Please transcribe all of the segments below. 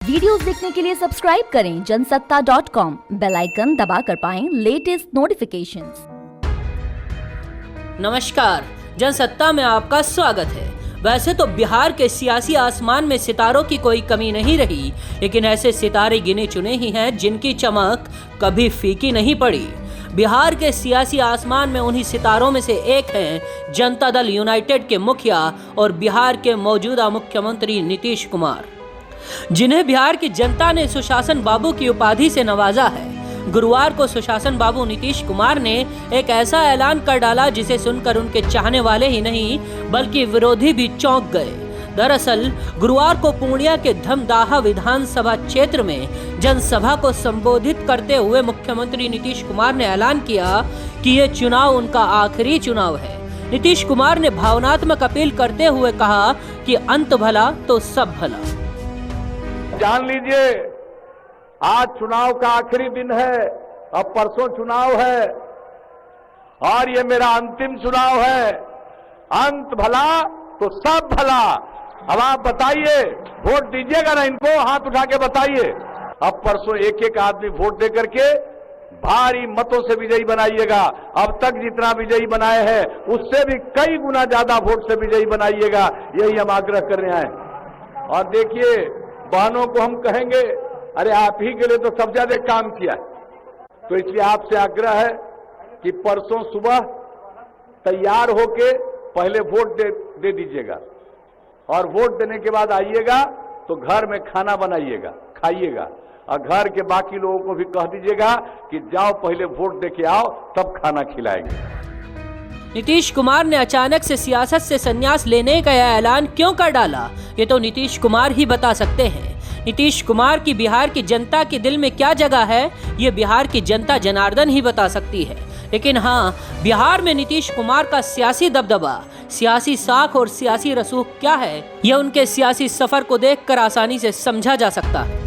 Videos देखने के लिए सब्सक्राइब करें जनसत्ता.com, बेल आइकन दबाकर पाएं लेटेस्ट नोटिफिकेशंस। नमस्कार, जनसत्ता में आपका स्वागत है। वैसे तो बिहार के सियासी आसमान में सितारों की कोई कमी नहीं रही, लेकिन ऐसे सितारे गिने चुने ही हैं जिनकी चमक कभी फीकी नहीं पड़ी। बिहार के सियासी आसमान में उन्हीं सितारों में से एक हैं जनता दल यूनाइटेड के मुखिया और बिहार के मौजूदा मुख्यमंत्री नीतीश कुमार, जिन्हें बिहार की जनता ने सुशासन बाबू की उपाधि से नवाजा है। गुरुवार को सुशासन बाबू नीतीश कुमार ने एक ऐसा ऐलान कर डाला जिसे सुनकर उनके चाहने वाले ही नहीं बल्कि विरोधी भी चौंक गए। दरअसल गुरुवार को पूर्णिया के धमदाहा विधानसभा क्षेत्र में जनसभा को संबोधित करते हुए मुख्यमंत्री नीतीश कुमार ने ऐलान किया कि ये चुनाव उनका आखिरी चुनाव है। नीतीश कुमार ने भावनात्मक अपील करते हुए कहा कि अंत भला तो सब भला। जान लीजिए, आज चुनाव का आखिरी दिन है, अब परसों चुनाव है और ये मेरा अंतिम चुनाव है। अंत भला तो सब भला। अब आप बताइए, वोट दीजिएगा ना इनको? हाथ उठा के बताइए। अब परसों एक एक आदमी वोट दे करके भारी मतों से विजयी बनाइएगा। अब तक जितना विजयी बनाए हैं उससे भी कई गुना ज्यादा वोट से विजयी बनाइएगा, यही हम आग्रह करने आए। और देखिए, बहनों को हम कहेंगे, अरे आप ही के लिए तो सबसे ज्यादा काम किया है, तो इसलिए आपसे आग्रह है कि परसों सुबह तैयार होके पहले वोट दे दीजिएगा और वोट देने के बाद आइएगा तो घर में खाना बनाइएगा, खाइएगा और घर के बाकी लोगों को भी कह दीजिएगा कि जाओ पहले वोट दे के आओ, तब खाना खिलाएंगे। नीतीश कुमार ने अचानक से सियासत से संन्यास लेने का यह ऐलान क्यों कर डाला, ये तो नीतीश कुमार ही बता सकते हैं। नीतीश कुमार की बिहार की जनता के दिल में क्या जगह है, ये बिहार की जनता जनार्दन ही बता सकती है। लेकिन हाँ, बिहार में नीतीश कुमार का सियासी दबदबा, सियासी साख और सियासी रसूख क्या है, यह उनके सियासी सफर को देखकर आसानी से समझा जा सकता है।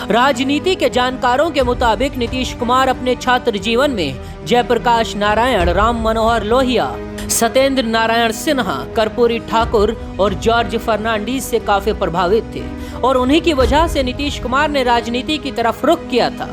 राजनीति के जानकारों के मुताबिक नीतीश कुमार अपने छात्र जीवन में जयप्रकाश नारायण, राम मनोहर लोहिया, सत्येंद्र नारायण सिन्हा, कर्पूरी ठाकुर और जॉर्ज फर्नांडीज से काफी प्रभावित थे और उन्हीं की वजह से नीतीश कुमार ने राजनीति की तरफ रुख किया था।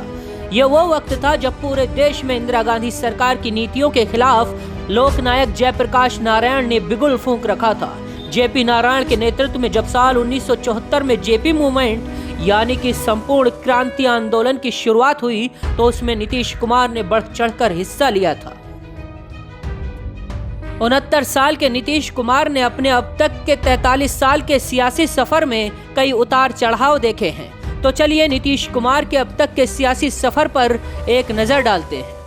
यह वो वक्त था जब पूरे देश में इंदिरा गांधी सरकार की नीतियों के खिलाफ लोकनायक जयप्रकाश नारायण ने बिगुल फूंक रखा था। जेपी नारायण के नेतृत्व में जब साल 1974 में जेपी मूवमेंट यानी कि संपूर्ण क्रांति आंदोलन की शुरुआत हुई तो उसमें नीतीश कुमार ने बढ़ चढ़कर हिस्सा लिया था। 69 साल के नीतीश कुमार ने अपने अब तक के 43 साल के सियासी सफर में कई उतार चढ़ाव देखे हैं। तो चलिए नीतीश कुमार के अब तक के सियासी सफर पर एक नजर डालते हैं।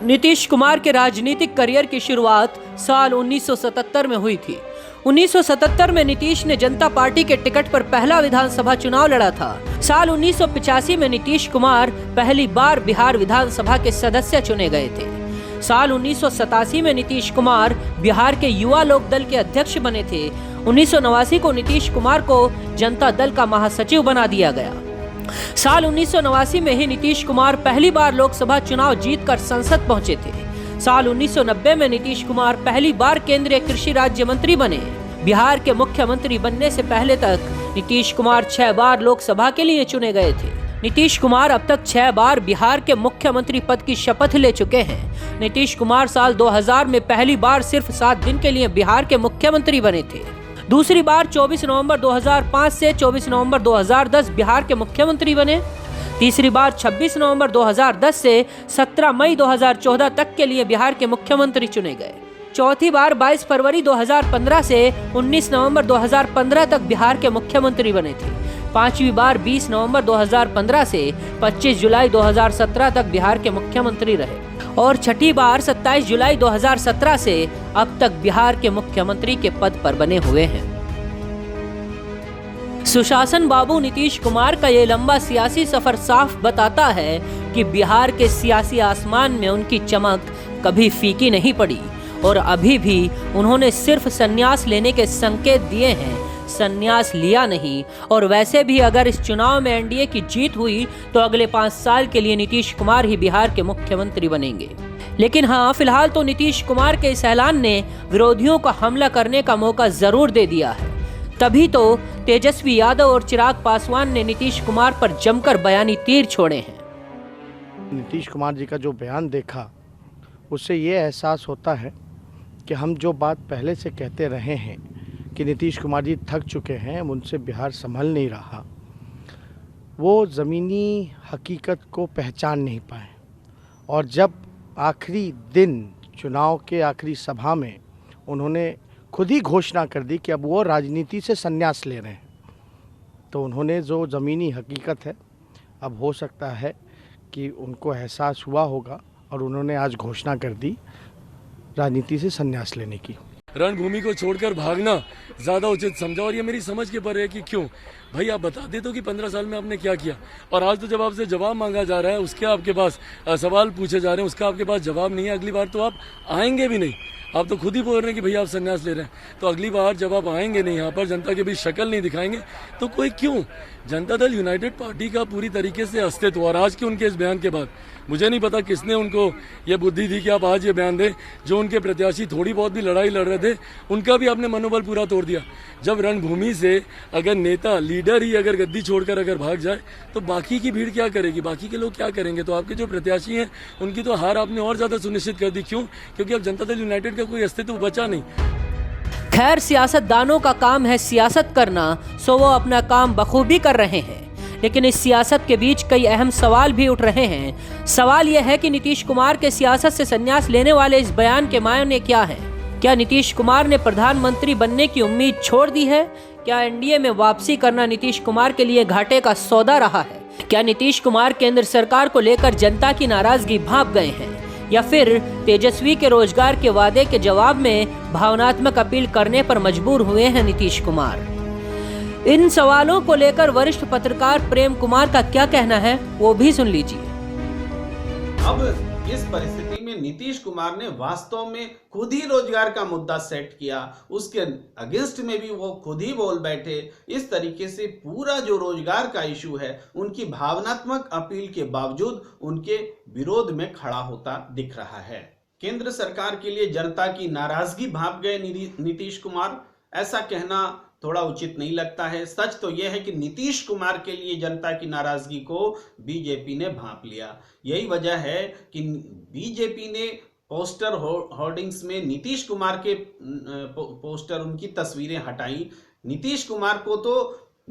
नीतीश कुमार के राजनीतिक करियर की शुरुआत साल 1977 में हुई थी। 1977 में नीतीश ने जनता पार्टी के टिकट पर पहला विधानसभा चुनाव लड़ा था। साल 1985 में नीतीश कुमार पहली बार बिहार विधानसभा के सदस्य चुने गए थे। साल 1987 में नीतीश कुमार बिहार के युवा लोक दल के अध्यक्ष बने थे। 1989 को नीतीश कुमार को जनता दल का महासचिव बना दिया गया। साल 1989 में ही नीतीश कुमार पहली बार लोकसभा चुनाव जीतकर संसद पहुंचे थे। साल 1990 में नीतीश कुमार पहली बार केंद्रीय कृषि राज्य मंत्री बने। बिहार के मुख्यमंत्री बनने से पहले तक नीतीश कुमार 6 बार लोकसभा के लिए चुने गए थे। नीतीश कुमार अब तक 6 बार बिहार के मुख्यमंत्री पद की शपथ ले चुके हैं। नीतीश कुमार साल 2000 में पहली बार सिर्फ 7 दिन के लिए बिहार के मुख्यमंत्री बने थे। दूसरी बार 24 नवंबर 2005 से 24 नवंबर 2010 बिहार के मुख्यमंत्री बने। तीसरी बार 26 नवंबर 2010 से 17 मई 2014 तक के लिए बिहार के मुख्यमंत्री चुने गए। चौथी बार 22 फरवरी 2015 से 19 नवंबर 2015 तक बिहार के मुख्यमंत्री बने थे। पांचवी बार 20 नवंबर 2015 से 25 जुलाई 2017 तक बिहार के मुख्यमंत्री रहे और छठी बार 27 जुलाई 2017 से अब तक बिहार के मुख्यमंत्री के पद पर बने हुए हैं। सुशासन बाबू नीतीश कुमार का ये लंबा सियासी सफर साफ बताता है कि बिहार के सियासी आसमान में उनकी चमक कभी फीकी नहीं पड़ी और अभी भी उन्होंने सिर्फ संन्यास लेने के संकेत दिए हैं, संन्यास लिया नहीं। और वैसे भी अगर इस चुनाव में एनडीए की जीत हुई तो अगले 5 साल के लिए नीतीश कुमार ही बिहार के मुख्यमंत्री बनेंगे। लेकिन हाँ, फिलहाल तो नीतीश कुमार के इस ऐलान ने विरोधियों को हमला करने का मौका जरूर दे दिया है। तभी तो तेजस्वी यादव और चिराग पासवान ने नीतीश कुमार पर जमकर बयानी तीर छोड़े हैं। नीतीश कुमार जी का जो बयान देखा उससे ये एहसास होता है कि हम जो बात पहले से कहते रहे हैं कि नीतीश कुमार जी थक चुके हैं, उनसे बिहार संभल नहीं रहा, वो ज़मीनी हकीकत को पहचान नहीं पाए। और जब आखिरी दिन चुनाव के आखिरी सभा में उन्होंने खुद ही घोषणा कर दी कि अब वो राजनीति से संन्यास ले रहे हैं, तो उन्होंने जो ज़मीनी हकीकत है, अब हो सकता है कि उनको एहसास हुआ होगा और उन्होंने आज घोषणा कर दी राजनीति से संन्यास लेने की। रणभूमि को छोड़कर भागना ज़्यादा उचित समझा, और ये मेरी समझ के परे है कि क्यों भाई आप बता दे तो कि 15 साल में आपने क्या किया। और आज तो जब आपसे जवाब मांगा जा रहा है, उसके आपके पास सवाल पूछे जा रहे हैं, उसका आपके पास जवाब नहीं है। अगली बार तो आप आएंगे भी नहीं। आप तो खुद ही बोल रहे हैं कि भैया आप संन्यास ले रहे हैं, तो अगली बार जब आप आएंगे नहीं यहाँ पर, जनता के बीच शक्ल नहीं दिखाएंगे, तो कोई क्यों। जनता दल यूनाइटेड पार्टी का पूरी तरीके से अस्तित्व, और आज के उनके इस बयान के बाद मुझे नहीं पता किसने उनको ये बुद्धि दी कि आप आज ये बयान दें। जो उनके प्रत्याशी थोड़ी बहुत भी लड़ाई लड़ रहे थे, उनका भी आपने मनोबल पूरा तोड़ दिया। जब रणभूमि से अगर नेता लीडर ही अगर गद्दी छोड़कर अगर भाग जाए, तो बाकी की भीड़ क्या करेगी, बाकी के लोग क्या करेंगे। तो आपके जो प्रत्याशी हैं उनकी तो हार आपने और ज्यादा सुनिश्चित कर दी। क्यों? क्योंकि अब जनता दल यूनाइटेड का कोई अस्तित्व बचा नहीं। खैर, सियासतदानों का काम है सियासत करना, सो वो अपना काम बखूबी कर रहे हैं। लेकिन इस सियासत के बीच कई अहम सवाल भी उठ रहे हैं। सवाल यह है कि नीतीश कुमार के सियासत से संन्यास लेने वाले इस बयान के मायने क्या है। क्या नीतीश कुमार ने प्रधानमंत्री बनने की उम्मीद छोड़ दी है? क्या एनडीए में वापसी करना नीतीश कुमार के लिए घाटे का सौदा रहा है? क्या नीतीश कुमार केंद्र सरकार को लेकर जनता की नाराजगी भांप गए हैं, या फिर तेजस्वी के रोजगार के वादे के जवाब में भावनात्मक अपील करने पर मजबूर हुए हैं नीतीश कुमार? इन सवालों को लेकर वरिष्ठ पत्रकार प्रेम कुमार का क्या कहना है, वो भी सुन लीजिए। अब इस परिस्थिति में नीतीश कुमार ने वास्तव में खुद ही रोजगार का मुद्दा सेट किया, उसके अगेंस्ट में भी वो खुद ही बोल बैठे। इस तरीके से पूरा जो रोजगार का इशू है, उनकी भावनात्मक अपील के बावजूद उनके विरोध में खड़ा होता दिख रहा है। केंद्र सरकार के लिए जनता की नाराजगी भांप गए नीतीश कुमार, ऐसा कहना थोड़ा उचित नहीं लगता है। सच तो यह है कि नीतीश कुमार के लिए जनता की नाराजगी को बीजेपी ने भांप लिया। यही वजह है कि बीजेपी ने पोस्टर होर्डिंग्स में नीतीश कुमार के पोस्टर, उनकी तस्वीरें हटाई। नीतीश कुमार को तो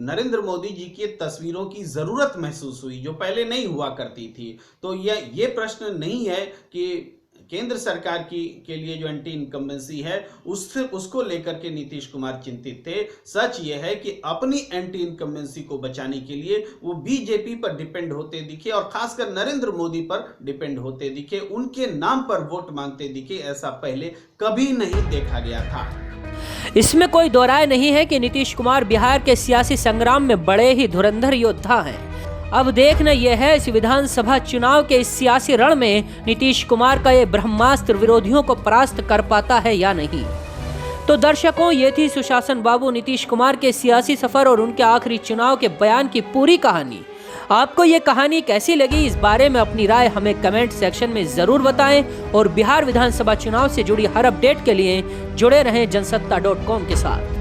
नरेंद्र मोदी जी की तस्वीरों की जरूरत महसूस हुई, जो पहले नहीं हुआ करती थी। तो ये प्रश्न नहीं है कि केंद्र सरकार के लिए जो एंटी इनकम्बेंसी है उसको लेकर के नीतीश कुमार चिंतित थे। सच ये है कि अपनी एंटी इनकम्बेंसी को बचाने के लिए वो बीजेपी पर डिपेंड होते दिखे, और खासकर नरेंद्र मोदी पर डिपेंड होते दिखे, उनके नाम पर वोट मांगते दिखे। ऐसा पहले कभी नहीं देखा गया था। इसमें कोई दो राय नहीं है कि नीतीश कुमार बिहार के सियासी संग्राम में बड़े ही धुरंधर योद्धा हैं। अब देखना यह है इस विधानसभा चुनाव के इस सियासी रण में नीतीश कुमार का ये ब्रह्मास्त्र विरोधियों को परास्त कर पाता है या नहीं। तो दर्शकों, ये थी सुशासन बाबू नीतीश कुमार के सियासी सफर और उनके आखिरी चुनाव के बयान की पूरी कहानी। आपको ये कहानी कैसी लगी, इस बारे में अपनी राय हमें कमेंट सेक्शन में जरूर बताएं, और बिहार विधानसभा चुनाव से जुड़ी हर अपडेट के लिए जुड़े रहें जनसत्ता.com के साथ।